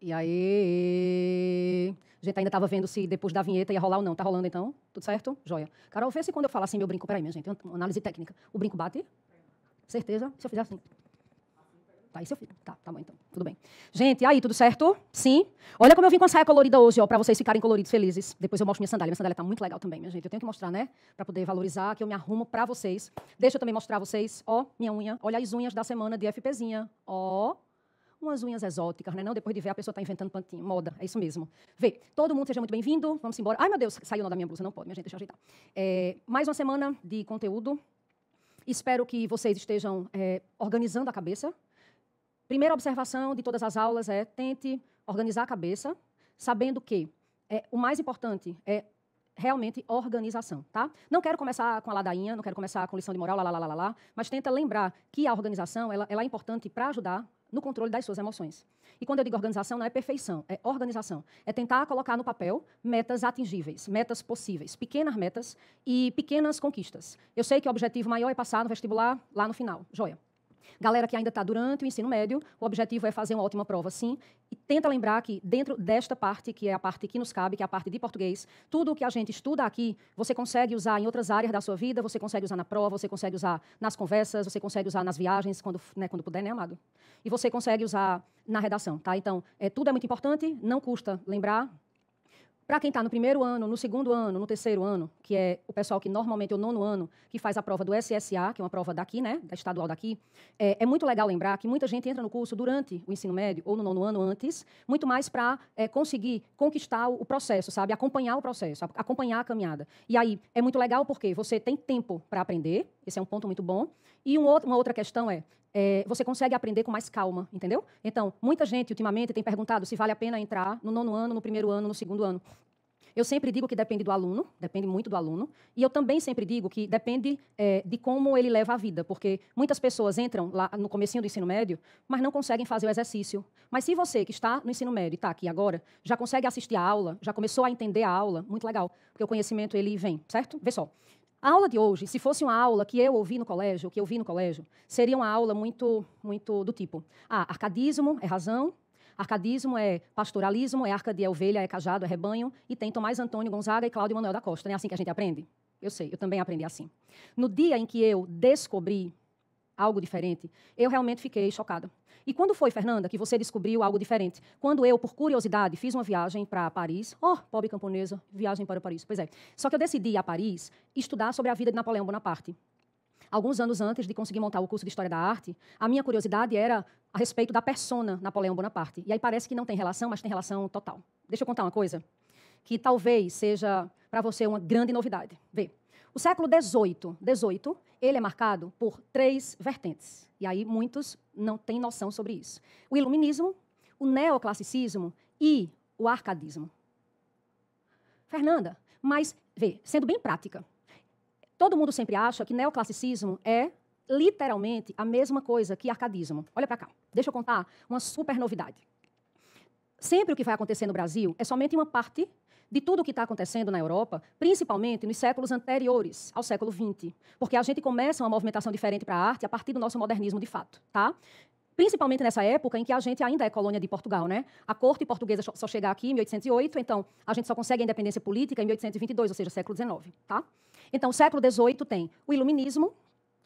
E aí? A gente ainda estava vendo se depois da vinheta ia rolar ou não. Tá rolando então? Tudo certo? Joia. Carol, vê se quando eu falar assim, meu brinco... Peraí, minha gente, uma análise técnica. O brinco bate? Certeza? Se eu fizer assim. Tá, e se eu fiz? Tá bom então. Tudo bem. Gente, e aí, tudo certo? Sim? Olha como eu vim com a saia colorida hoje, ó, pra vocês ficarem coloridos, felizes. Depois eu mostro minha sandália. Minha sandália tá muito legal também, minha gente. Eu tenho que mostrar, né? Pra poder valorizar, que eu me arrumo pra vocês. Deixa eu também mostrar a vocês, ó, minha unha. Olha as unhas da semana de FPzinha. Ó. Umas unhas exóticas, né? Não, depois de ver, a pessoa está inventando pantinho. Moda, é isso mesmo. Vê, todo mundo seja muito bem-vindo. Vamos embora. Ai, meu Deus, saiu o nó da minha blusa. Não pode, minha gente, deixa eu ajeitar. Mais uma semana de conteúdo. Espero que vocês estejam organizando a cabeça. Primeira observação de todas as aulas é tente organizar a cabeça, sabendo que o mais importante é realmente organização, tá? Não quero começar com a ladainha, não quero começar com lição de moral, mas tenta lembrar que a organização ela é importante para ajudar no controle das suas emoções. E quando eu digo organização, não é perfeição, é organização. É tentar colocar no papel metas atingíveis, metas possíveis, pequenas metas e pequenas conquistas. Eu sei que o objetivo maior é passar no vestibular lá no final, joia. Galera que ainda está durante o ensino médio, o objetivo é fazer uma ótima prova, sim. E tenta lembrar que dentro desta parte, que é a parte que nos cabe, que é a parte de português, tudo o que a gente estuda aqui, você consegue usar em outras áreas da sua vida, você consegue usar na prova, você consegue usar nas conversas, você consegue usar nas viagens, quando puder, né, amado? E você consegue usar na redação, tá? Então, tudo é muito importante, não custa lembrar. Para quem está no primeiro ano, no segundo ano, no terceiro ano, que é o pessoal que normalmente é o nono ano, que faz a prova do SSA, que é uma prova daqui, né, da estadual daqui, é muito legal lembrar que muita gente entra no curso durante o ensino médio ou no nono ano antes, muito mais para conseguir conquistar o processo, sabe? Acompanhar o processo, acompanhar a caminhada. E aí, é muito legal porque você tem tempo para aprender, esse é um ponto muito bom. E uma outra questão você consegue aprender com mais calma, entendeu? Então, muita gente, ultimamente, tem perguntado se vale a pena entrar no nono ano, no primeiro ano, no segundo ano. Eu sempre digo que depende do aluno, depende muito do aluno, e eu também sempre digo que depende de como ele leva a vida, porque muitas pessoas entram lá no comecinho do ensino médio, mas não conseguem fazer o exercício. Mas se você que está no ensino médio e está aqui agora, já consegue assistir a aula, já começou a entender a aula, muito legal, porque o conhecimento ele vem, certo? Vê só. A aula de hoje, se fosse uma aula que eu ouvi no colégio, seria uma aula muito do tipo, arcadismo é razão, arcadismo é pastoralismo, é arca de ovelha, é cajado, é rebanho, e tem Tomás Antônio Gonzaga e Cláudio Manuel da Costa. Não é assim que a gente aprende? Eu sei, eu também aprendi assim. No dia em que eu descobri algo diferente, eu realmente fiquei chocada. E quando foi, Fernanda, que você descobriu algo diferente? Quando eu, por curiosidade, fiz uma viagem para Paris. Oh, pobre camponesa, viagem para Paris. Pois é. Só que eu decidi ir a Paris estudar sobre a vida de Napoleão Bonaparte. Alguns anos antes de conseguir montar o curso de História da Arte, a minha curiosidade era a respeito da persona Napoleão Bonaparte. E aí parece que não tem relação, mas tem relação total. Deixa eu contar uma coisa que talvez seja para você uma grande novidade. Vê, o século XVIII, ele é marcado por 3 vertentes. E aí muitos não têm noção sobre isso. O iluminismo, o neoclassicismo e o arcadismo. Fernanda, mas, vê, sendo bem prática, todo mundo sempre acha que neoclassicismo é literalmente a mesma coisa que arcadismo. Olha para cá, deixa eu contar uma super novidade. Sempre o que vai acontecer no Brasil é somente uma parte de tudo o que está acontecendo na Europa, principalmente nos séculos anteriores ao século XX. Porque a gente começa uma movimentação diferente para a arte a partir do nosso modernismo de fato, tá? Principalmente nessa época em que a gente ainda é colônia de Portugal, né? A corte portuguesa só chega aqui em 1808, então a gente só consegue a independência política em 1822, ou seja, século XIX, tá? Então, o século XVIII tem o iluminismo,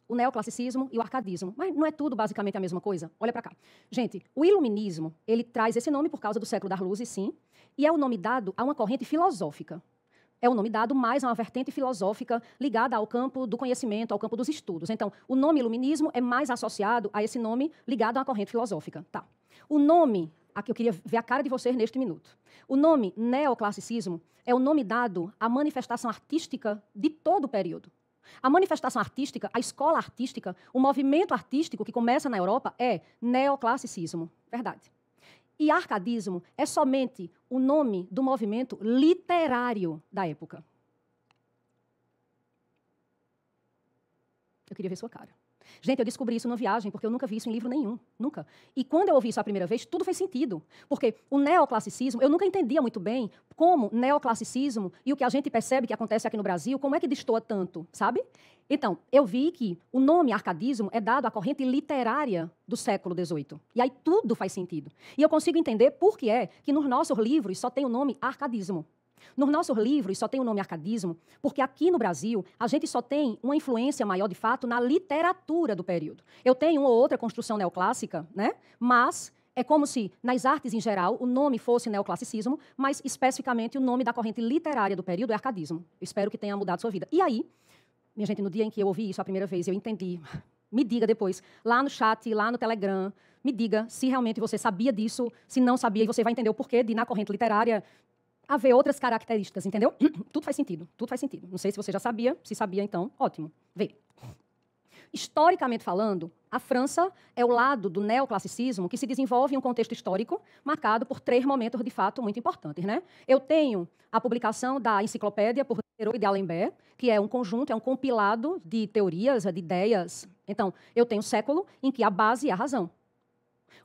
o neoclassicismo e o arcadismo. Mas não é tudo basicamente a mesma coisa? Olha para cá. Gente, o iluminismo, ele traz esse nome por causa do século das luzes, sim, e é o nome dado a uma corrente filosófica. É o nome dado mais a uma vertente filosófica ligada ao campo do conhecimento, ao campo dos estudos. Então, o nome iluminismo é mais associado a esse nome ligado a uma corrente filosófica. Tá. O nome, aqui eu queria ver a cara de vocês neste minuto. O nome neoclassicismo é o nome dado à manifestação artística de todo o período. A manifestação artística, a escola artística, o movimento artístico que começa na Europa é neoclassicismo. Verdade. E arcadismo é somente o nome do movimento literário da época. queria ver sua cara. Gente, eu descobri isso numa viagem, porque eu nunca vi isso em livro nenhum. Nunca. E quando eu ouvi isso a primeira vez, tudo fez sentido. Porque o neoclassicismo, eu nunca entendia muito bem como neoclassicismo e o que a gente percebe que acontece aqui no Brasil, como é que destoa tanto, sabe? Então, eu vi que o nome arcadismo é dado à corrente literária do século XVIII. E aí tudo faz sentido. E eu consigo entender por que é que nos nossos livros só tem o nome arcadismo. Nos nossos livros só tem o nome arcadismo, porque aqui no Brasil a gente só tem uma influência maior, de fato, na literatura do período. Eu tenho uma ou outra construção neoclássica, né? Mas é como se, nas artes em geral, o nome fosse neoclassicismo, mas especificamente o nome da corrente literária do período é arcadismo. Eu espero que tenha mudado sua vida. E aí, minha gente, no dia em que eu ouvi isso a primeira vez, eu entendi. Me diga depois, lá no chat, lá no Telegram, me diga se realmente você sabia disso, se não sabia, e você vai entender o porquê de, na corrente literária, haver outras características, entendeu? Tudo faz sentido, tudo faz sentido. Não sei se você já sabia, se sabia, então, ótimo. Vê. Historicamente falando, a França é o lado do neoclassicismo que se desenvolve em um contexto histórico marcado por 3 momentos, de fato, muito importantes, né? Eu tenho a publicação da Enciclopédia por Diderot e d'Alembert, que é um conjunto, é um compilado de teorias, de ideias. Então, eu tenho o século em que a base é a razão.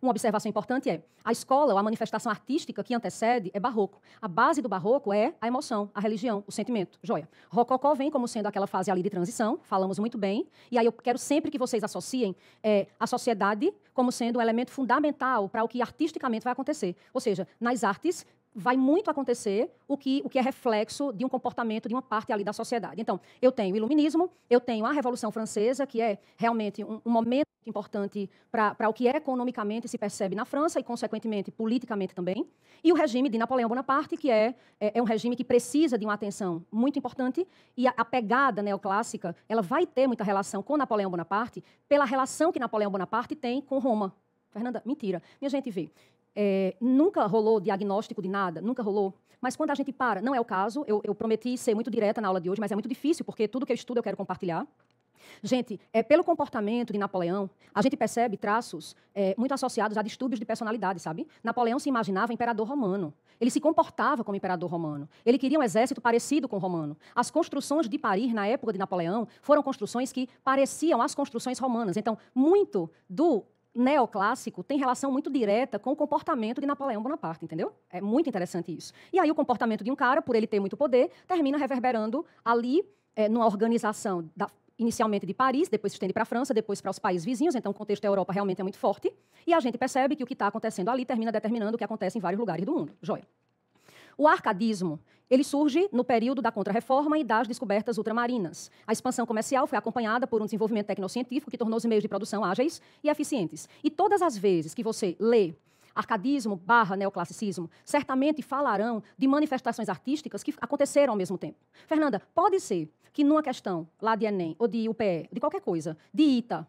Uma observação importante é, a escola, ou a manifestação artística que antecede é barroco. A base do barroco é a emoção, a religião, o sentimento. Joia. Rococó vem como sendo aquela fase ali de transição, falamos muito bem, e aí eu quero sempre que vocês associem a sociedade como sendo um elemento fundamental para o que artisticamente vai acontecer. Ou seja, nas artes, vai muito acontecer o que é reflexo de um comportamento de uma parte ali da sociedade. Então, eu tenho o iluminismo, eu tenho a Revolução Francesa, que é realmente um momento importante para o que economicamente se percebe na França e, consequentemente, politicamente também, e o regime de Napoleão Bonaparte, que é um regime que precisa de uma atenção muito importante, e a pegada neoclássica ela vai ter muita relação com Napoleão Bonaparte pela relação que Napoleão Bonaparte tem com Roma. Fernanda, mentira. Minha gente vê. Nunca rolou diagnóstico de nada, nunca rolou. Mas quando a gente para, não é o caso, eu prometi ser muito direta na aula de hoje, mas é muito difícil, porque tudo que eu estudo eu quero compartilhar. Gente, pelo comportamento de Napoleão, a gente percebe traços muito associados a distúrbios de personalidade, sabe? Napoleão se imaginava imperador romano. Ele se comportava como imperador romano. Ele queria um exército parecido com o romano. As construções de Paris, na época de Napoleão, foram construções que pareciam as construções romanas. Então, muito do neoclássico tem relação muito direta com o comportamento de Napoleão Bonaparte, entendeu? É muito interessante isso. E aí o comportamento de um cara, por ele ter muito poder, termina reverberando ali numa organização inicialmente de Paris, depois se estende para a França, depois para os países vizinhos, então o contexto da Europa realmente é muito forte, e a gente percebe que o que está acontecendo ali termina determinando o que acontece em vários lugares do mundo. Joia. O arcadismo, ele surge no período da Contra-Reforma e das descobertas ultramarinas. A expansão comercial foi acompanhada por um desenvolvimento tecnocientífico que tornou os meios de produção ágeis e eficientes. E todas as vezes que você lê arcadismo / neoclassicismo, certamente falarão de manifestações artísticas que aconteceram ao mesmo tempo. Fernanda, pode ser que numa questão lá de Enem, ou de UPE, de qualquer coisa, de ITA,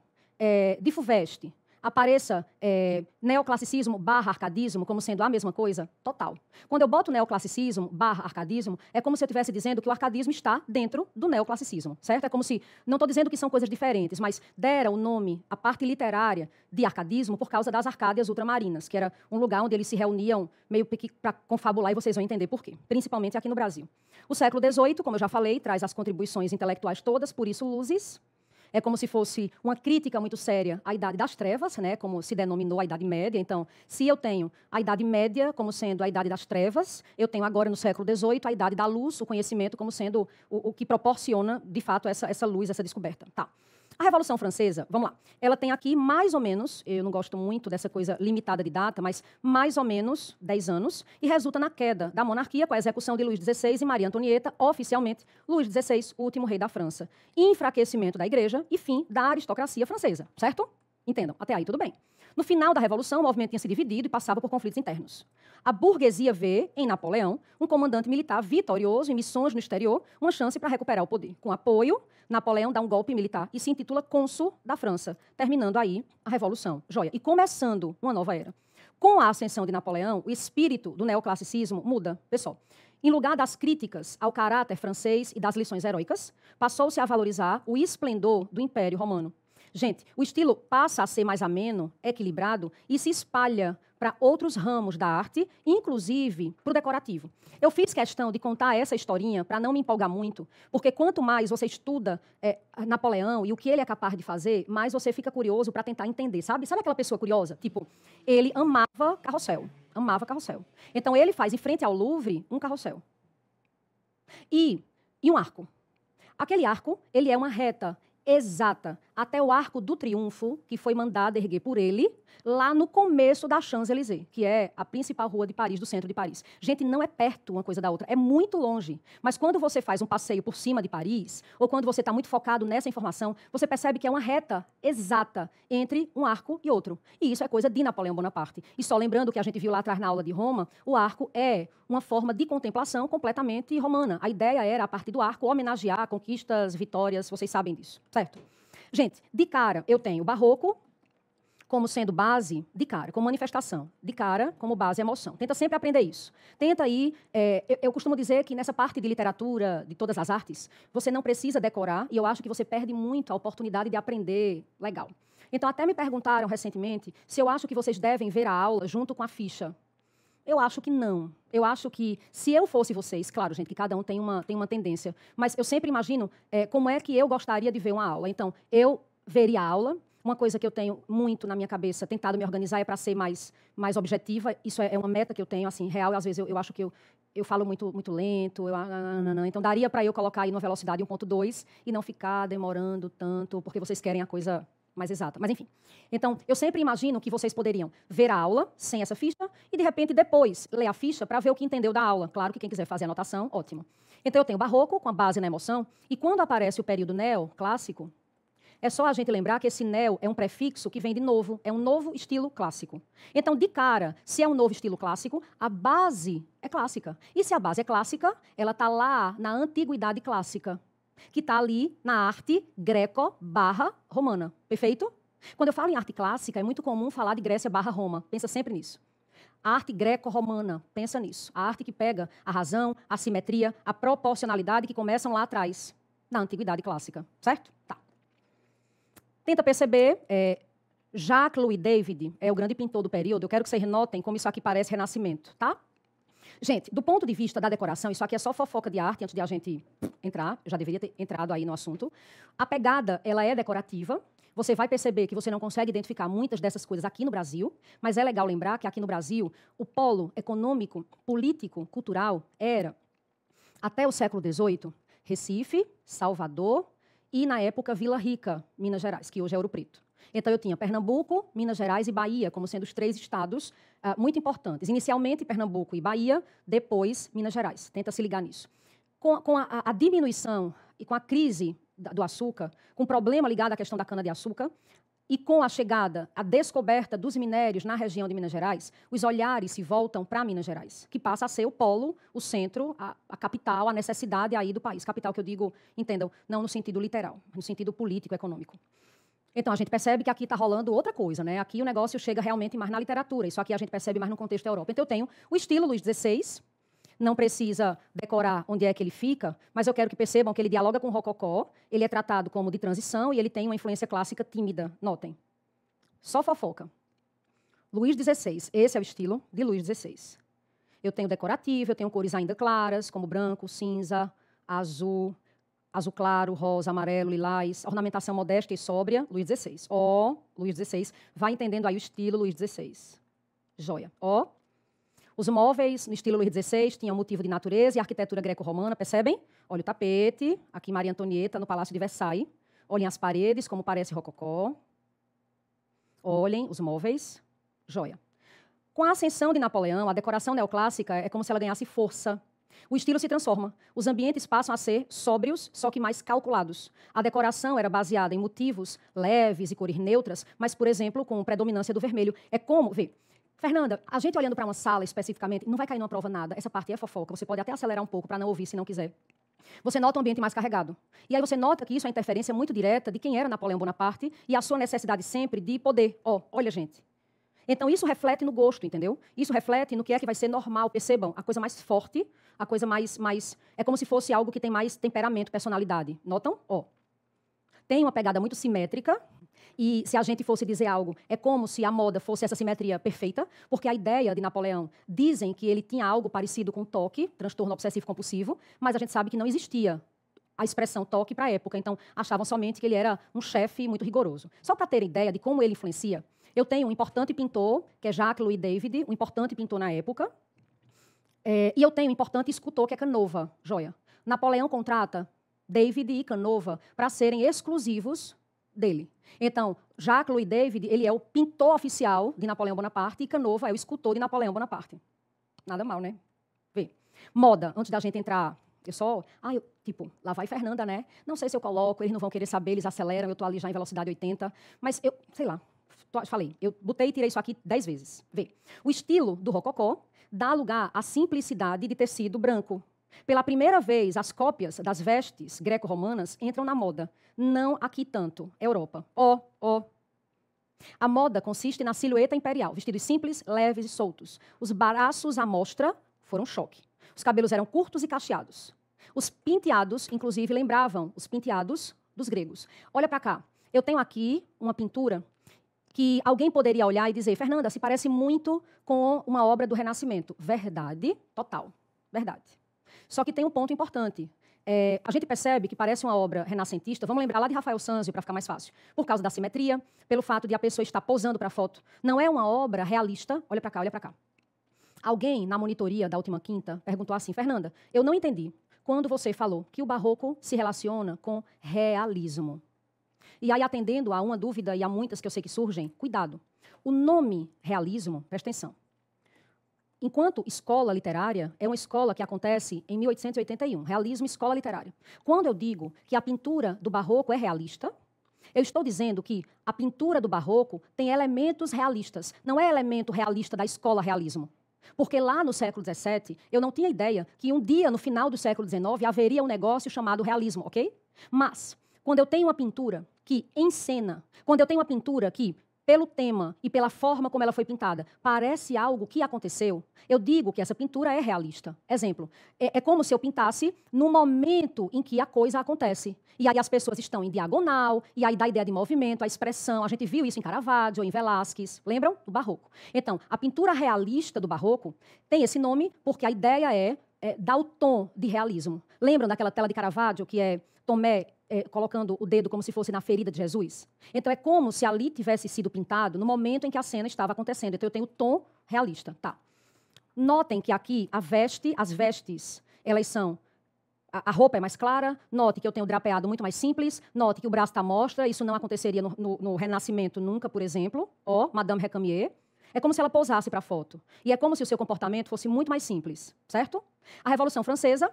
de FUVEST, apareça neoclassicismo / arcadismo como sendo a mesma coisa? Total. Quando eu boto neoclassicismo / arcadismo, é como se eu estivesse dizendo que o arcadismo está dentro do neoclassicismo, certo? É como se, não estou dizendo que são coisas diferentes, mas dera o nome, a parte literária de arcadismo por causa das Arcádias ultramarinas, que era um lugar onde eles se reuniam meio que para confabular, e vocês vão entender por quê, principalmente aqui no Brasil. O século XVIII, como eu já falei, traz as contribuições intelectuais todas, por isso luzes. É como se fosse uma crítica muito séria à Idade das Trevas, né, como se denominou a Idade Média. Então, se eu tenho a Idade Média como sendo a Idade das Trevas, eu tenho agora, no século XVIII, a Idade da Luz, o conhecimento como sendo o que proporciona, de fato, essa luz, essa descoberta. Tá. A Revolução Francesa, vamos lá, ela tem aqui mais ou menos, eu não gosto muito dessa coisa limitada de data, mas mais ou menos 10 anos, e resulta na queda da monarquia com a execução de Luís XVI e Maria Antonieta, oficialmente Luís XVI, o último rei da França. Enfraquecimento da igreja e fim da aristocracia francesa, certo? Entendam, até aí tudo bem. No final da Revolução, o movimento tinha se dividido e passava por conflitos internos. A burguesia vê, em Napoleão, um comandante militar vitorioso em missões no exterior, uma chance para recuperar o poder. Com apoio, Napoleão dá um golpe militar e se intitula cônsul da França, terminando aí a Revolução. Joia. E começando uma nova era. Com a ascensão de Napoleão, o espírito do neoclassicismo muda. Pessoal, em lugar das críticas ao caráter francês e das lições heróicas, passou-se a valorizar o esplendor do Império Romano. Gente, o estilo passa a ser mais ameno, equilibrado e se espalha para outros ramos da arte, inclusive para o decorativo. Eu fiz questão de contar essa historinha para não me empolgar muito, porque quanto mais você estuda Napoleão e o que ele é capaz de fazer, mais você fica curioso para tentar entender, sabe? Sabe aquela pessoa curiosa? Tipo, ele amava carrossel. Amava carrossel. Então, ele faz, em frente ao Louvre, um carrossel. E um arco. Aquele arco, ele é uma reta exata até o Arco do Triunfo, que foi mandado erguer por ele, lá no começo da Champs-Élysées, que é a principal rua de Paris, do centro de Paris. Gente, não é perto uma coisa da outra, é muito longe. Mas quando você faz um passeio por cima de Paris, ou quando você está muito focado nessa informação, você percebe que é uma reta exata entre um arco e outro. E isso é coisa de Napoleão Bonaparte. E só lembrando o que a gente viu lá atrás na aula de Roma, o arco é uma forma de contemplação completamente romana. A ideia era, a partir do arco, homenagear conquistas, vitórias, vocês sabem disso, certo? Gente, de cara, eu tenho o barroco como sendo base, de cara, como manifestação, de cara, como base emoção. Tenta sempre aprender isso. Tenta aí, eu costumo dizer que nessa parte de literatura, de todas as artes, você não precisa decorar, e eu acho que você perde muito a oportunidade de aprender legal. Então, até me perguntaram recentemente se eu acho que vocês devem ver a aula junto com a ficha. Eu acho que não. Eu acho que, se eu fosse vocês, claro, gente, que cada um tem uma tendência, mas eu sempre imagino como é que eu gostaria de ver uma aula. Então, eu veria a aula. Uma coisa que eu tenho muito na minha cabeça, tentado me organizar, é para ser mais objetiva. Isso é uma meta que eu tenho, assim, real. Às vezes eu acho que eu falo muito lento. Então, daria para eu colocar aí numa velocidade 1.2 e não ficar demorando tanto, porque vocês querem a coisa mais exata. Mas, enfim. Então, eu sempre imagino que vocês poderiam ver a aula sem essa ficha e, de repente, depois ler a ficha para ver o que entendeu da aula. Claro que quem quiser fazer anotação, ótimo. Então, eu tenho o barroco, com a base na emoção, e quando aparece o período neoclássico, é só a gente lembrar que esse neo é um prefixo que vem de novo, é um novo estilo clássico. Então, de cara, se é um novo estilo clássico, a base é clássica. E se a base é clássica, ela está lá na antiguidade clássica, que está ali na arte greco/romana. Perfeito? Quando eu falo em arte clássica, é muito comum falar de Grécia/Roma. Pensa sempre nisso. A arte greco-romana, pensa nisso. A arte que pega a razão, a simetria, a proporcionalidade que começam lá atrás, na antiguidade clássica. Certo? Tá. Tenta perceber, Jacques Louis David é o grande pintor do período. Eu quero que vocês notem como isso aqui parece Renascimento, tá? Gente, do ponto de vista da decoração, isso aqui é só fofoca de arte, antes de a gente entrar, eu já deveria ter entrado aí no assunto. A pegada, ela é decorativa. Você vai perceber que você não consegue identificar muitas dessas coisas aqui no Brasil, mas é legal lembrar que aqui no Brasil, o polo econômico, político, cultural era, até o século XVIII, Recife, Salvador e, na época, Vila Rica, Minas Gerais, que hoje é Ouro Preto. Então, eu tinha Pernambuco, Minas Gerais e Bahia como sendo os 3 estados muito importantes. Inicialmente, Pernambuco e Bahia, depois, Minas Gerais. Tenta se ligar nisso. Com a diminuição e com a crise do açúcar, com o problema ligado à questão da cana-de-açúcar, e com a chegada, a descoberta dos minérios na região de Minas Gerais, os olhares se voltam para Minas Gerais, que passa a ser o polo, o centro, a capital, a necessidade aí do país. Capital que eu digo, entendam, não no sentido literal, no sentido político, econômico. Então, a gente percebe que aqui está rolando outra coisa, né? Aqui o negócio chega realmente mais na literatura. Isso aqui a gente percebe mais no contexto da Europa. Então, eu tenho o estilo Luís XVI, não precisa decorar onde é que ele fica, mas eu quero que percebam que ele dialoga com o rococó, ele é tratado como de transição e ele tem uma influência clássica tímida. Notem. Só fofoca. Luís XVI, esse é o estilo de Luís XVI. Eu tenho decorativo, eu tenho cores ainda claras, como branco, cinza, azul claro, rosa, amarelo, lilás, ornamentação modesta e sóbria, Luís XVI. Luís XVI, vai entendendo aí o estilo Luís XVI. Joia. Os móveis, no estilo Luís XVI, tinham motivo de natureza e arquitetura greco-romana, percebem? Olha o tapete, aqui Maria Antonieta, no Palácio de Versailles. Olhem as paredes, como parece rococó. Olhem os móveis. Joia. Com a ascensão de Napoleão, a decoração neoclássica é como se ela ganhasse força. O estilo se transforma. Os ambientes passam a ser sóbrios, só que mais calculados. A decoração era baseada em motivos leves e cores neutras, mas, por exemplo, com predominância do vermelho. É como, vê, Fernanda, a gente olhando para uma sala especificamente, não vai cair numa prova nada. Essa parte é fofoca, você pode até acelerar um pouco para não ouvir se não quiser. Você nota um ambiente mais carregado. E aí você nota que isso é interferência muito direta de quem era Napoleão Bonaparte e a sua necessidade sempre de poder. Olha, gente. Então, isso reflete no gosto, entendeu? Isso reflete no que é que vai ser normal. Percebam, a coisa mais forte, a coisa mais... É como se fosse algo que tem mais temperamento, personalidade. Notam? Tem uma pegada muito simétrica. E se a gente fosse dizer algo, é como se a moda fosse essa simetria perfeita, porque a ideia de Napoleão, dizem que ele tinha algo parecido com TOC, transtorno obsessivo compulsivo, mas a gente sabe que não existia a expressão TOC para a época, então achavam somente que ele era um chefe muito rigoroso. Só para ter ideia de como ele influencia, eu tenho um importante pintor, que é Jacques-Louis David, um importante pintor na época, e eu tenho um importante escultor, que é Canova, joia. Napoleão contrata David e Canova para serem exclusivos dele. Então, Jacques-Louis David, ele é o pintor oficial de Napoleão Bonaparte e Canova é o escultor de Napoleão Bonaparte. Nada mal, né? Vê. Moda, antes da gente entrar, lá vai Fernanda, né? Não sei se eu coloco, eles não vão querer saber, eles aceleram, eu estou ali já em velocidade 80, mas eu, sei lá, falei, eu botei e tirei isso aqui 10 vezes. Vê. O estilo do rococó dá lugar à simplicidade de tecido branco. Pela primeira vez, as cópias das vestes greco-romanas entram na moda. Não aqui tanto, Europa. A moda consiste na silhueta imperial, vestidos simples, leves e soltos. Os braços à mostra foram choque. Os cabelos eram curtos e cacheados. Os penteados, inclusive, lembravam os penteados dos gregos. Olha para cá. Eu tenho aqui uma pintura que alguém poderia olhar e dizer, Fernanda, se parece muito com uma obra do Renascimento. Verdade, total. Verdade. Só que tem um ponto importante. A gente percebe que parece uma obra renascentista, vamos lembrar lá de Rafael Sanzio, para ficar mais fácil, por causa da simetria, pelo fato de a pessoa estar posando para a foto. Não é uma obra realista. Olha para cá, olha para cá. Alguém, na monitoria da última quinta, perguntou assim, Fernanda, eu não entendi quando você falou que o barroco se relaciona com realismo. E aí, atendendo a uma dúvida e a muitas que eu sei que surgem, cuidado. O nome realismo, presta atenção, enquanto escola literária, é uma escola que acontece em 1881, realismo, escola literária. Quando eu digo que a pintura do barroco é realista, eu estou dizendo que a pintura do barroco tem elementos realistas, não é elemento realista da escola realismo. Porque lá no século XVII, eu não tinha ideia que um dia, no final do século XIX, haveria um negócio chamado realismo, ok? Mas, quando eu tenho uma pintura que encena, quando eu tenho uma pintura que, pelo tema e pela forma como ela foi pintada, parece algo que aconteceu, eu digo que essa pintura é realista. Exemplo, é como se eu pintasse no momento em que a coisa acontece. E aí as pessoas estão em diagonal, e aí dá a ideia de movimento, a expressão. A gente viu isso em Caravaggio, em Velázquez, lembram? Do Barroco. Então, a pintura realista do Barroco tem esse nome porque a ideia é dar o tom de realismo. Lembram daquela tela de Caravaggio que é Tomé colocando o dedo como se fosse na ferida de Jesus? Então, é como se ali tivesse sido pintado no momento em que a cena estava acontecendo. Então, eu tenho o tom realista. Tá. Notem que aqui as vestes, elas são... A roupa é mais clara. Note que eu tenho drapeado muito mais simples. Note que o braço está à mostra. Isso não aconteceria no Renascimento nunca, por exemplo. Madame Recamier. É como se ela pousasse para a foto. E é como se o seu comportamento fosse muito mais simples, certo? A Revolução Francesa...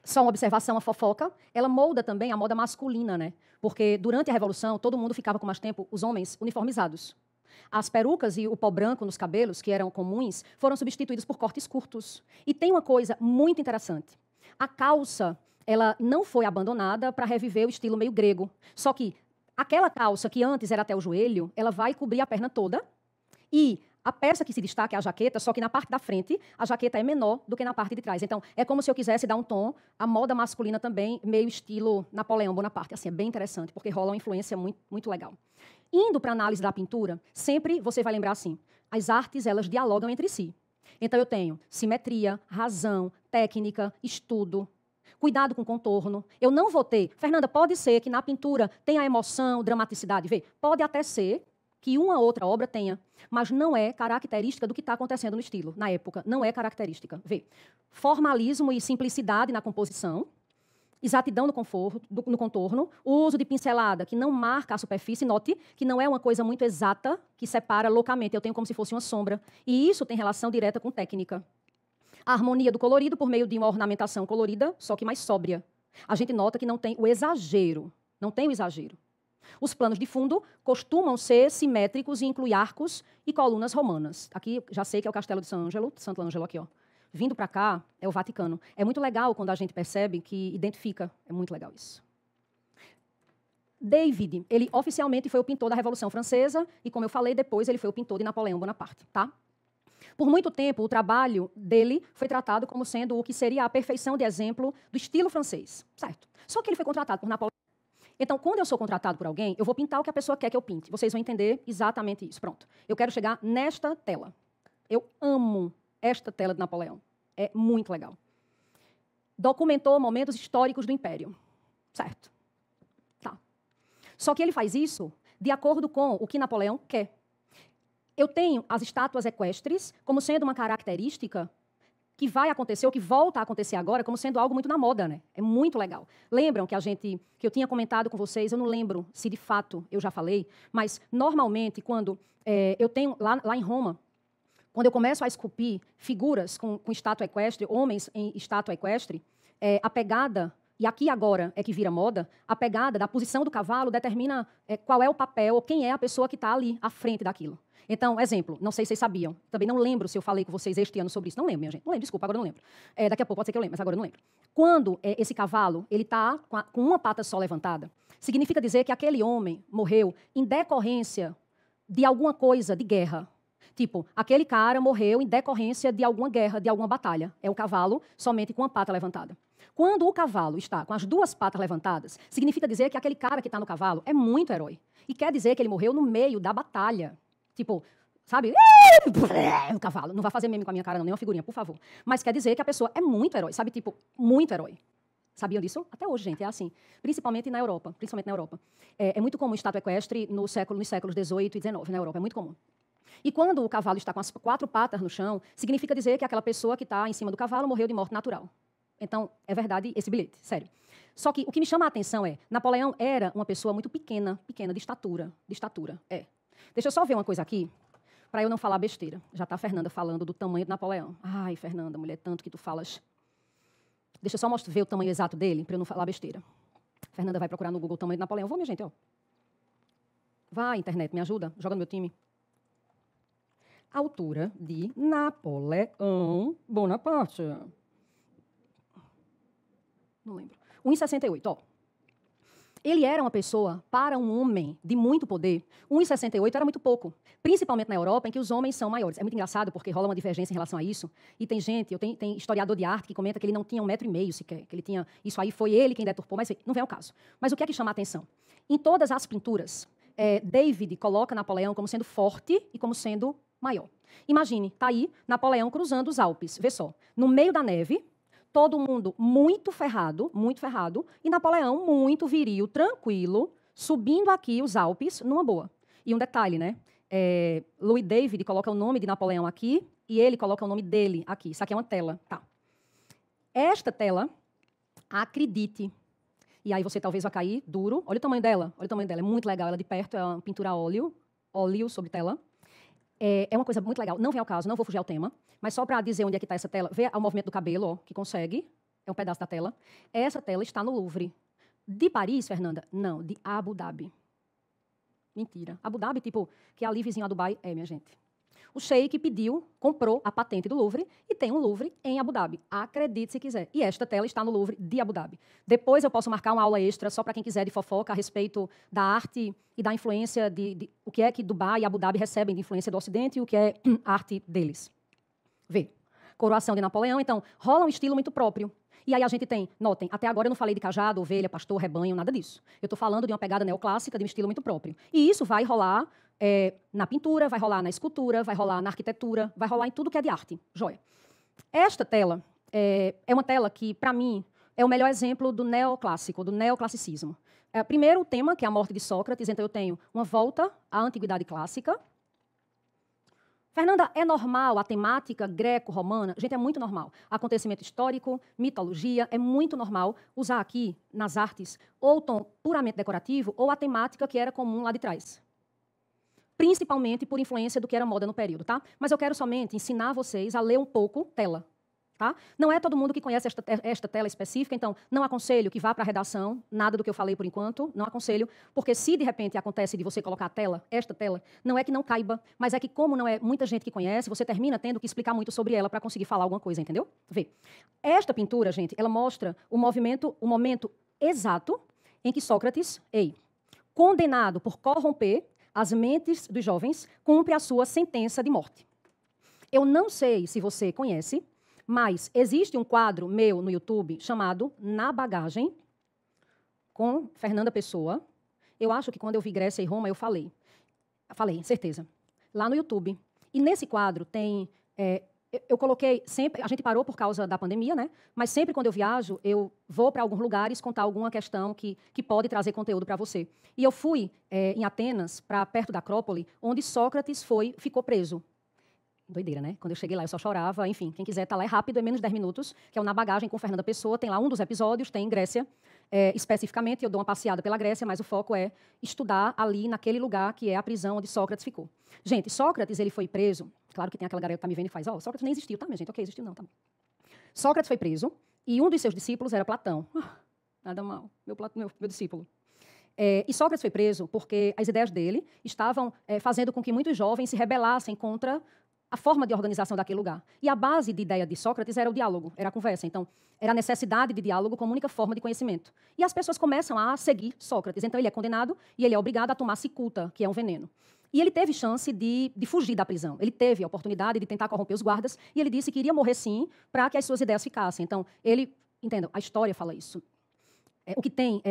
Só uma observação, a fofoca, ela molda também a moda masculina, né? Porque durante a Revolução, todo mundo ficava com mais tempo, os homens, uniformizados. As perucas e o pó branco nos cabelos, que eram comuns, foram substituídos por cortes curtos. E tem uma coisa muito interessante. A calça, ela não foi abandonada para reviver o estilo meio grego. Só que aquela calça que antes era até o joelho, ela vai cobrir a perna toda e... A peça que se destaca é a jaqueta, só que na parte da frente, a jaqueta é menor do que na parte de trás. Então, é como se eu quisesse dar um tom à moda masculina também, meio estilo Napoleão Bonaparte. Assim, é bem interessante, porque rola uma influência muito, muito legal. Indo para a análise da pintura, sempre você vai lembrar assim, as artes, elas dialogam entre si. Então, eu tenho simetria, razão, técnica, estudo, cuidado com contorno. Eu não vou ter... Fernanda, pode ser que na pintura tenha emoção, dramaticidade. Vê, pode até ser que uma outra obra tenha, mas não é característica do que está acontecendo no estilo, na época. Não é característica. Vê, formalismo e simplicidade na composição, exatidão no contorno, o uso de pincelada que não marca a superfície. Note que não é uma coisa muito exata que separa loucamente. Eu tenho como se fosse uma sombra. E isso tem relação direta com técnica. A harmonia do colorido por meio de uma ornamentação colorida, só que mais sóbria. A gente nota que não tem o exagero. Não tem o exagero. Os planos de fundo costumam ser simétricos e incluir arcos e colunas romanas. Aqui já sei que é o Castelo de Santo Ângelo aqui, ó. Vindo para cá é o Vaticano. É muito legal quando a gente percebe que identifica. É muito legal isso. David, ele oficialmente foi o pintor da Revolução Francesa e, como eu falei, depois ele foi o pintor de Napoleão Bonaparte, tá? Por muito tempo, o trabalho dele foi tratado como sendo o que seria a perfeição de exemplo do estilo francês, certo? Só que ele foi contratado por Napoleão. Então, quando eu sou contratado por alguém, eu vou pintar o que a pessoa quer que eu pinte. Vocês vão entender exatamente isso. Pronto. Eu quero chegar nesta tela. Eu amo esta tela de Napoleão. É muito legal. Documentou momentos históricos do Império. Certo. Tá. Só que ele faz isso de acordo com o que Napoleão quer. Eu tenho as estátuas equestres como sendo uma característica que vai acontecer, ou que volta a acontecer agora, como sendo algo muito na moda, né? É muito legal. Lembram que eu tinha comentado com vocês, eu não lembro se de fato eu já falei, mas normalmente quando eu tenho, lá em Roma, quando eu começo a esculpir figuras com estátua equestre, homens em estátua equestre, a pegada, e aqui agora é que vira moda, a pegada da posição do cavalo determina qual é o papel, ou quem é a pessoa que está ali à frente daquilo. Então, exemplo, não sei se vocês sabiam, também não lembro se eu falei com vocês este ano sobre isso, não lembro, minha gente, não lembro, desculpa, agora eu não lembro. Daqui a pouco pode ser que eu lembre, mas agora eu não lembro. Quando esse cavalo ele está com uma pata só levantada, significa dizer que aquele homem morreu em decorrência de alguma coisa de guerra. Tipo, aquele cara morreu em decorrência de alguma guerra, de alguma batalha. É o cavalo somente com uma pata levantada. Quando o cavalo está com as duas patas levantadas, significa dizer que aquele cara que está no cavalo é muito herói. E quer dizer que ele morreu no meio da batalha. Tipo, sabe? O cavalo. Não vai fazer meme com a minha cara, não, nem uma figurinha, por favor. Mas quer dizer que a pessoa é muito herói, sabe? Tipo, muito herói. Sabiam disso? Até hoje, gente, é assim. Principalmente na Europa. É muito comum estátua equestre nos séculos XVIII e XIX na Europa. É muito comum. E quando o cavalo está com as quatro patas no chão, significa dizer que aquela pessoa que está em cima do cavalo morreu de morte natural. Então, é verdade esse bilhete, sério. Só que o que me chama a atenção é, Napoleão era uma pessoa muito pequena, de estatura. Deixa eu só ver uma coisa aqui, para eu não falar besteira. Já está a Fernanda falando do tamanho de Napoleão. Ai, Fernanda, mulher, tanto que tu falas. Deixa eu só ver o tamanho exato dele, para eu não falar besteira. Fernanda vai procurar no Google o tamanho de Napoleão. Vou, minha gente, ó. Vai, internet, me ajuda. Joga no meu time. Altura de Napoleão Bonaparte. Não lembro. 1,68, ó. Ele era uma pessoa, para um homem de muito poder, 1,68 era muito pouco. Principalmente na Europa, em que os homens são maiores. É muito engraçado, porque rola uma divergência em relação a isso. E tem gente, tem historiador de arte que comenta que ele não tinha 1,5 metro sequer. Que ele tinha, isso aí foi ele quem deturpou, mas não vem ao caso. Mas o que é que chama a atenção? Em todas as pinturas, David coloca Napoleão como sendo forte e como sendo maior. Imagine, tá aí Napoleão cruzando os Alpes. Vê só, no meio da neve, todo mundo muito ferrado, e Napoleão muito viril, tranquilo, subindo aqui os Alpes numa boa. E um detalhe, né? Louis David coloca o nome de Napoleão aqui e ele coloca o nome dele aqui. Isso aqui é uma tela, tá? Esta tela, acredite, e aí você talvez vai cair duro. Olha o tamanho dela, é muito legal. Ela de perto é uma pintura a óleo sobre tela. É uma coisa muito legal. Não vem ao caso, não vou fugir ao tema, mas só para dizer onde é que está essa tela, vê o movimento do cabelo, ó, que consegue, é um pedaço da tela. Essa tela está no Louvre. De Paris, Fernanda? Não, de Abu Dhabi. Mentira. Abu Dhabi, tipo, que é ali vizinho a Dubai, minha gente. O sheik comprou a patente do Louvre e tem um Louvre em Abu Dhabi. Acredite se quiser. E esta tela está no Louvre de Abu Dhabi. Depois eu posso marcar uma aula extra só para quem quiser de fofoca a respeito da arte e da influência de o que é que Dubai e Abu Dhabi recebem de influência do Ocidente e o que é arte deles. Vê. Coroação de Napoleão, então, rola um estilo muito próprio. E aí a gente tem, notem, até agora eu não falei de cajado, ovelha, pastor, rebanho, nada disso. Eu estou falando de uma pegada neoclássica, de um estilo muito próprio. E isso vai rolar na pintura, vai rolar na escultura, vai rolar na arquitetura, vai rolar em tudo que é de arte. Joia. Esta tela é uma tela que, para mim, é o melhor exemplo do neoclássico, do neoclassicismo. Primeiro, o tema, que é a morte de Sócrates, então eu tenho uma volta à antiguidade clássica. Fernanda, é normal a temática greco-romana? Gente, é muito normal. Acontecimento histórico, mitologia, é muito normal usar aqui, nas artes, ou o tom puramente decorativo, ou a temática que era comum lá de trás. Principalmente por influência do que era moda no período, tá? Mas eu quero somente ensinar vocês a ler um pouco tela, tá? Não é todo mundo que conhece esta tela específica, então não aconselho que vá para a redação, nada do que eu falei por enquanto, não aconselho, porque se de repente acontece de você colocar a tela, esta tela, não é que não caiba, mas é que como não é muita gente que conhece, você termina tendo que explicar muito sobre ela para conseguir falar alguma coisa, entendeu? Vê. Esta pintura, gente, ela mostra o momento exato em que Sócrates, condenado por corromper as mentes dos jovens, cumpre a sua sentença de morte. Eu não sei se você conhece, mas existe um quadro meu no YouTube chamado Na Bagagem, com Fernanda Pessoa. Eu acho que quando eu vi Grécia e Roma, eu falei. Falei, certeza. Lá no YouTube. E nesse quadro tem... eu coloquei sempre... A gente parou por causa da pandemia, né? Mas sempre quando eu viajo, eu vou para alguns lugares contar alguma questão que pode trazer conteúdo para você. E eu fui em Atenas, para perto da Acrópole, onde Sócrates ficou preso. Doideira, né? Quando eu cheguei lá, eu só chorava. Enfim, quem quiser tá lá, é rápido, é menos de 10 minutos, que é o Na Bagagem com Fernanda Pessoa. Tem lá um dos episódios, tem Grécia. Especificamente, eu dou uma passeada pela Grécia, mas o foco é estudar ali, naquele lugar que é a prisão onde Sócrates ficou. Gente, Sócrates, ele foi preso. Claro que tem aquela galera que tá me vendo e faz, Sócrates nem existiu. Tá, minha gente? Ok, existiu não, tá bom. Sócrates foi preso e um dos seus discípulos era Platão. Nada mal, meu discípulo. E Sócrates foi preso porque as ideias dele estavam fazendo com que muitos jovens se rebelassem contra a forma de organização daquele lugar. E a base de ideia de Sócrates era o diálogo, era a conversa. Então, era a necessidade de diálogo como única forma de conhecimento. E as pessoas começam a seguir Sócrates. Então, ele é condenado e ele é obrigado a tomar cicuta, que é um veneno. E ele teve chance de fugir da prisão. Ele teve a oportunidade de tentar corromper os guardas e ele disse que iria morrer sim para que as suas ideias ficassem. Então, entendam, a história fala isso. O que tem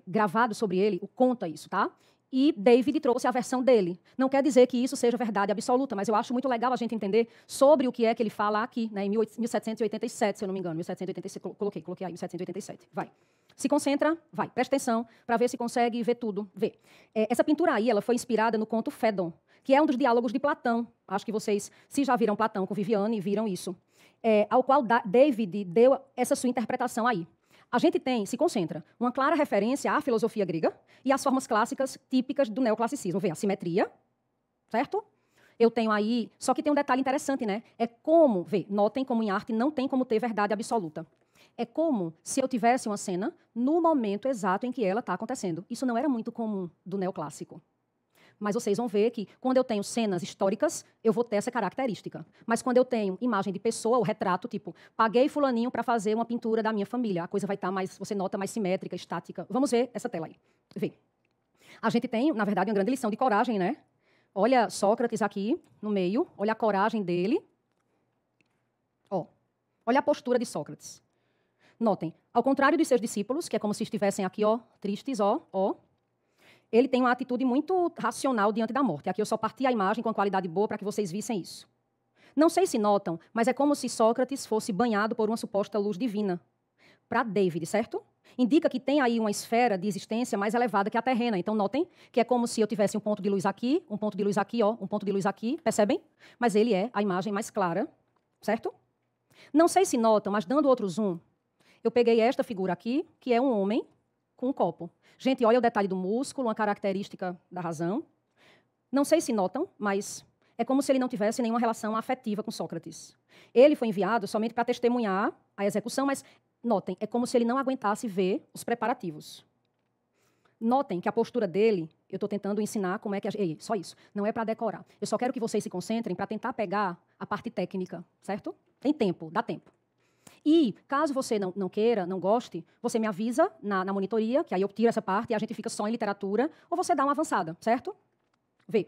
gravado sobre ele conta isso, tá? E David trouxe a versão dele. Não quer dizer que isso seja verdade absoluta, mas eu acho muito legal a gente entender sobre o que é que ele fala aqui, né, em 1787, se eu não me engano. 1787, coloquei aí, 1787. Vai. Se concentra, vai. Presta atenção para ver se consegue ver tudo. Vê. Essa pintura aí, ela foi inspirada no conto Fédon, que é um dos diálogos de Platão. Acho que vocês, se já viram Platão com Viviane, viram isso. Ao qual David deu essa sua interpretação aí. A gente tem, se concentra, uma clara referência à filosofia grega e às formas clássicas típicas do neoclassicismo. Vê, a simetria, certo? Eu tenho aí... Só que tem um detalhe interessante, né? Notem como em arte não tem como ter verdade absoluta. É como se eu tivesse uma cena no momento exato em que ela está acontecendo. Isso não era muito comum do neoclássico. Mas vocês vão ver que, quando eu tenho cenas históricas, eu vou ter essa característica. Mas quando eu tenho imagem de pessoa, o retrato, tipo, paguei fulaninho para fazer uma pintura da minha família, a coisa vai estar mais, você nota, mais simétrica, estática. Vamos ver essa tela aí. Vê. A gente tem, na verdade, uma grande lição de coragem, né? Olha Sócrates aqui, no meio. Olha a coragem dele. Olha a postura de Sócrates. Notem, ao contrário dos seus discípulos, que é como se estivessem aqui, tristes, ele tem uma atitude muito racional diante da morte. Aqui eu só parti a imagem com a qualidade boa para que vocês vissem isso. Não sei se notam, mas é como se Sócrates fosse banhado por uma suposta luz divina. Para David, certo? Indica que tem aí uma esfera de existência mais elevada que a terrena. Então, notem que é como se eu tivesse um ponto de luz aqui, um ponto de luz aqui, um ponto de luz aqui. Percebem? Mas ele é a imagem mais clara, certo? Não sei se notam, mas dando outro zoom, eu peguei esta figura aqui, que é um homem com um copo. Gente, olha o detalhe do músculo, uma característica da razão. Não sei se notam, mas é como se ele não tivesse nenhuma relação afetiva com Sócrates. Ele foi enviado somente para testemunhar a execução, mas notem, é como se ele não aguentasse ver os preparativos. Notem que a postura dele, eu estou tentando ensinar como é que... só isso, não é para decorar. Eu só quero que vocês se concentrem para tentar pegar a parte técnica, certo? Tem tempo, dá tempo. E, caso você não queira, não goste, você me avisa na monitoria, que aí eu tiro essa parte e a gente fica só em literatura, ou você dá uma avançada, certo? Vê.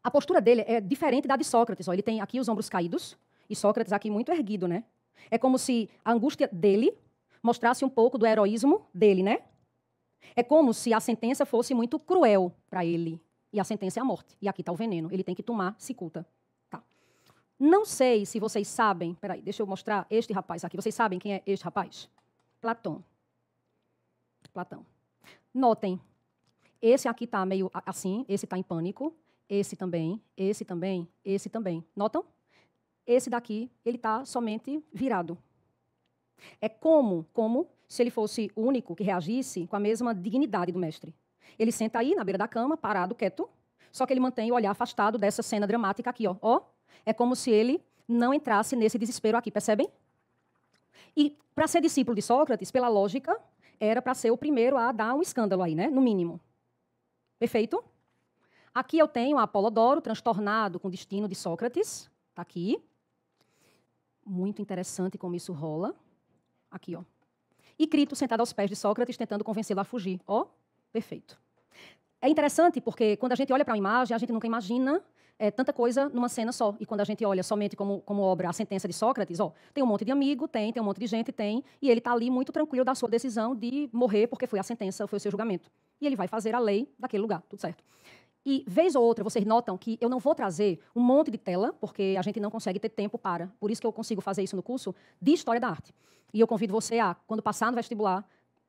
A postura dele é diferente da de Sócrates. Ele tem aqui os ombros caídos, e Sócrates aqui muito erguido, né? É como se a angústia dele mostrasse um pouco do heroísmo dele, né? É como se a sentença fosse muito cruel para ele. E a sentença é a morte. E aqui está o veneno. Ele tem que tomar cicuta. Não sei se vocês sabem... Peraí, deixa eu mostrar este rapaz aqui. Vocês sabem quem é este rapaz? Platão. Notem, esse aqui está meio assim, esse está em pânico, esse também, esse também, esse também. Notam? Esse daqui, ele está somente virado. É como se ele fosse o único que reagisse com a mesma dignidade do mestre. Ele senta aí na beira da cama, parado, quieto, só que ele mantém o olhar afastado dessa cena dramática aqui, É como se ele não entrasse nesse desespero aqui, percebem? E para ser discípulo de Sócrates, pela lógica, era para ser o primeiro a dar um escândalo aí, né? No mínimo. Perfeito? Aqui eu tenho a Apolodoro, transtornado com o destino de Sócrates. Está aqui. Muito interessante como isso rola. Aqui, E Crito sentado aos pés de Sócrates, tentando convencê-lo a fugir. Perfeito. É interessante porque quando a gente olha para uma imagem, a gente nunca imagina tanta coisa numa cena só. E quando a gente olha somente como obra a sentença de Sócrates, ó, tem um monte de amigo, tem um monte de gente, tem, e ele está ali muito tranquilo da sua decisão de morrer porque foi a sentença, foi o seu julgamento. E ele vai fazer a lei daquele lugar, tudo certo. E, vez ou outra, vocês notam que eu não vou trazer um monte de tela, porque a gente não consegue ter tempo para. Por isso que eu consigo fazer isso no curso de História da Arte. E eu convido você a, quando passar no vestibular,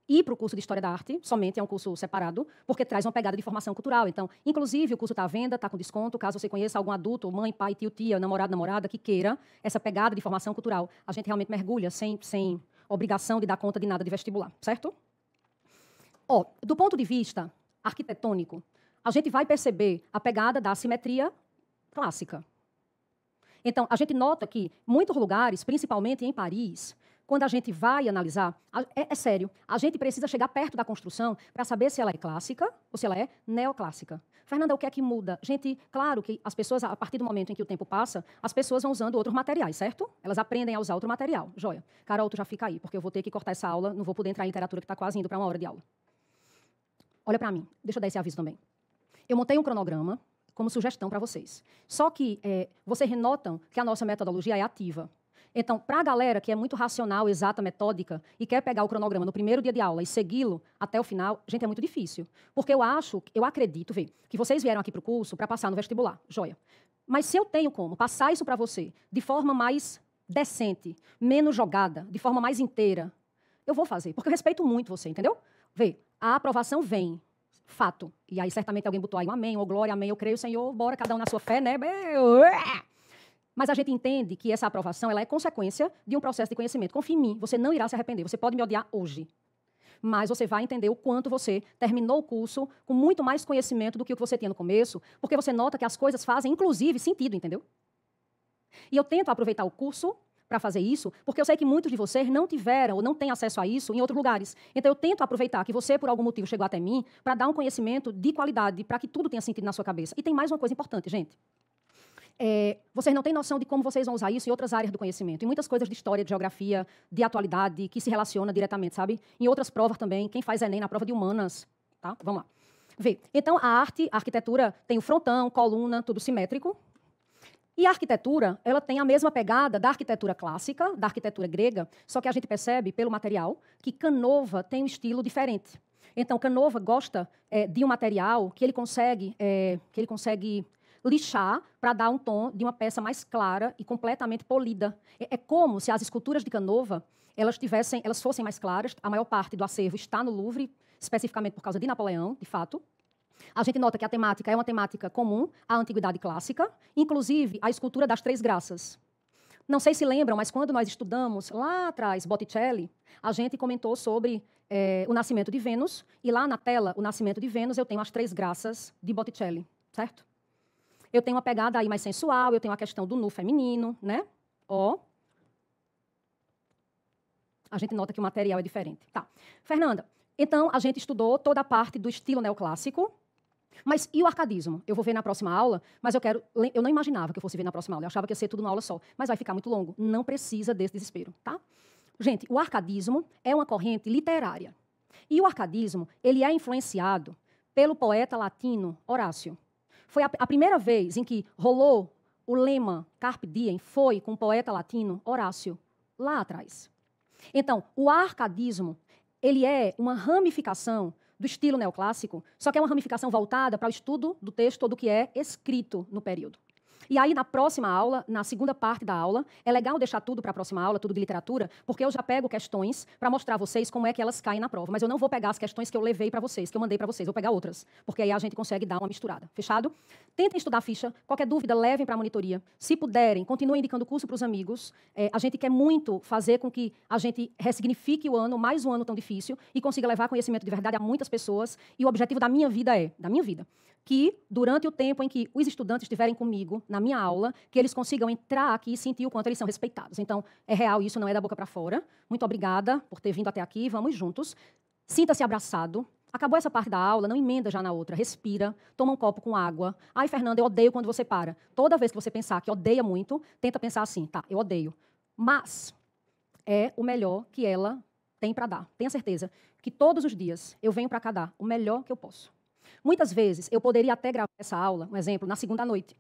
ir para o curso de História da Arte, somente é um curso separado, porque traz uma pegada de formação cultural. Então, inclusive, o curso está à venda, está com desconto, caso você conheça algum adulto, mãe, pai, tio, tia, namorado, namorada, que queira essa pegada de formação cultural. A gente realmente mergulha sem obrigação de dar conta de nada de vestibular, certo? Ó, do ponto de vista arquitetônico, a gente vai perceber a pegada da simetria clássica. Então, a gente nota que muitos lugares, principalmente em Paris, quando a gente vai analisar, é sério, a gente precisa chegar perto da construção para saber se ela é clássica ou se ela é neoclássica. Fernanda, o que é que muda? Gente, claro que as pessoas, a partir do momento em que o tempo passa, as pessoas vão usando outros materiais, certo? Elas aprendem a usar outro material. Joia. Carol, tu já fica aí, porque eu vou ter que cortar essa aula, não vou poder entrar em literatura que está quase indo para 1 hora de aula. Olha para mim, deixa eu dar esse aviso também. Eu montei um cronograma como sugestão para vocês. Só que vocês notam que a nossa metodologia é ativa. Então, para a galera que é muito racional, exata, metódica, e quer pegar o cronograma no primeiro dia de aula e segui-lo até o final, gente, é muito difícil. Porque eu acredito, que vocês vieram aqui para o curso para passar no vestibular, joia. Mas se eu tenho como passar isso para você de forma mais decente, menos jogada, de forma mais inteira, eu vou fazer, porque eu respeito muito você, entendeu? A aprovação vem, fato. E aí, certamente, alguém botou aí um amém, ou glória, amém, eu creio, Senhor, bora, cada um na sua fé, né? Mas a gente entende que essa aprovação ela é consequência de um processo de conhecimento. Confie em mim, você não irá se arrepender. Você pode me odiar hoje, mas você vai entender o quanto você terminou o curso com muito mais conhecimento do que o que você tinha no começo, porque você nota que as coisas fazem, inclusive, sentido, entendeu? E eu tento aproveitar o curso para fazer isso, porque eu sei que muitos de vocês não tiveram ou não têm acesso a isso em outros lugares. Então, eu tento aproveitar que você, por algum motivo, chegou até mim para dar um conhecimento de qualidade, para que tudo tenha sentido na sua cabeça. E tem mais uma coisa importante, gente. Vocês não têm noção de como vocês vão usar isso em outras áreas do conhecimento. Em muitas coisas de história, de geografia, de atualidade, que se relaciona diretamente, sabe? Em outras provas também. Quem faz Enem na prova de humanas, tá? Vamos lá. Então, a arquitetura tem o frontão, coluna, tudo simétrico. E a arquitetura, ela tem a mesma pegada da arquitetura clássica, da arquitetura grega, só que a gente percebe, pelo material, que Canova tem um estilo diferente. Então, Canova gosta de um material que ele consegue lixar para dar um tom de uma peça mais clara e completamente polida. É como se as esculturas de Canova elas fossem mais claras. A maior parte do acervo está no Louvre, especificamente por causa de Napoleão, de fato. A gente nota que a temática é uma temática comum à antiguidade clássica, inclusive a escultura das Três Graças. Não sei se lembram, mas quando nós estudamos lá atrás Botticelli, a gente comentou sobre o Nascimento de Vênus, e lá na tela, o Nascimento de Vênus, eu tenho as Três Graças de Botticelli, certo? Eu tenho uma pegada aí mais sensual, eu tenho a questão do nu feminino, né? Ó. A gente nota que o material é diferente. Tá. Fernanda, então a gente estudou toda a parte do estilo neoclássico, mas e o arcadismo? Eu vou ver na próxima aula, mas eu não imaginava que eu fosse ver na próxima aula, eu achava que ia ser tudo numa aula só, mas vai ficar muito longo. Não precisa desse desespero, tá? Gente, o arcadismo é uma corrente literária. E o arcadismo, ele é influenciado pelo poeta latino Horácio. Foi a primeira vez em que rolou o lema Carpe Diem, foi com o poeta latino Horácio, lá atrás. Então, o arcadismo, ele é uma ramificação do estilo neoclássico, só que é uma ramificação voltada para o estudo do texto ou do que é escrito no período. E aí, na próxima aula, na segunda parte da aula, é legal deixar tudo para a próxima aula, tudo de literatura, porque eu já pego questões para mostrar a vocês como é que elas caem na prova. Mas eu não vou pegar as questões que eu levei para vocês, que eu mandei para vocês, vou pegar outras, porque aí a gente consegue dar uma misturada. Fechado? Tentem estudar a ficha. Qualquer dúvida, levem para a monitoria. Se puderem, continuem indicando o curso para os amigos. A gente quer muito fazer com que a gente ressignifique o ano, mais um ano tão difícil, e consiga levar conhecimento de verdade a muitas pessoas. E o objetivo da minha vida que, durante o tempo em que os estudantes estiverem comigo, na minha aula, que eles consigam entrar aqui e sentir o quanto eles são respeitados. Então, é real isso, não é da boca para fora. Muito obrigada por ter vindo até aqui, vamos juntos. Sinta-se abraçado. Acabou essa parte da aula, não emenda já na outra. Respira, toma um copo com água. Ai, Fernanda, eu odeio quando você para. Toda vez que você pensar que odeia muito, tenta pensar assim, tá, eu odeio. Mas é o melhor que ela tem para dar. Tenha certeza que todos os dias eu venho para cá dar o melhor que eu posso. Muitas vezes, eu poderia até gravar essa aula, um exemplo, na segunda noite.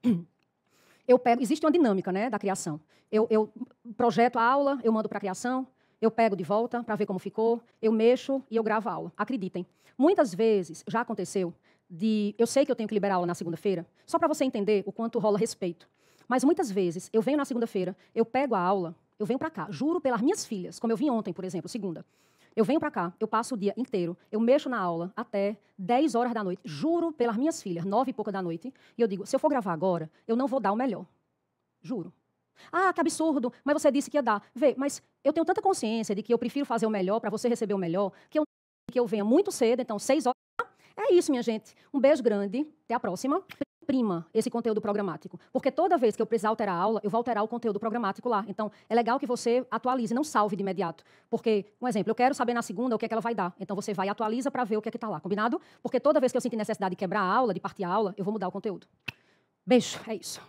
Existe uma dinâmica, né, da criação. Eu projeto a aula, eu mando para a criação, eu pego de volta para ver como ficou, eu mexo e eu gravo a aula. Acreditem, muitas vezes já aconteceu eu sei que eu tenho que liberar a aula na segunda-feira, só para você entender o quanto rola respeito. Mas muitas vezes eu venho na segunda-feira, eu pego a aula, eu venho para cá, juro pelas minhas filhas, como eu vim ontem, por exemplo, segunda. Eu venho para cá, eu passo o dia inteiro, eu mexo na aula até 10 horas da noite, juro pelas minhas filhas, 9 e pouca da noite, e eu digo, se eu for gravar agora, eu não vou dar o melhor. Juro. Ah, que absurdo, mas você disse que ia dar. Vê, mas eu tenho tanta consciência de que eu prefiro fazer o melhor para você receber o melhor, que eu venha muito cedo, então 6 horas. É isso, minha gente. Um beijo grande, até a próxima. Prima esse conteúdo programático. Porque toda vez que eu precisar alterar a aula, eu vou alterar o conteúdo programático lá. Então, é legal que você atualize, não salve de imediato. Porque, um exemplo, eu quero saber na segunda o que é que ela vai dar. Então, você vai e atualiza para ver o que é que está lá. Combinado? Porque toda vez que eu sentir necessidade de quebrar a aula, de partir a aula, eu vou mudar o conteúdo. Beijo, é isso.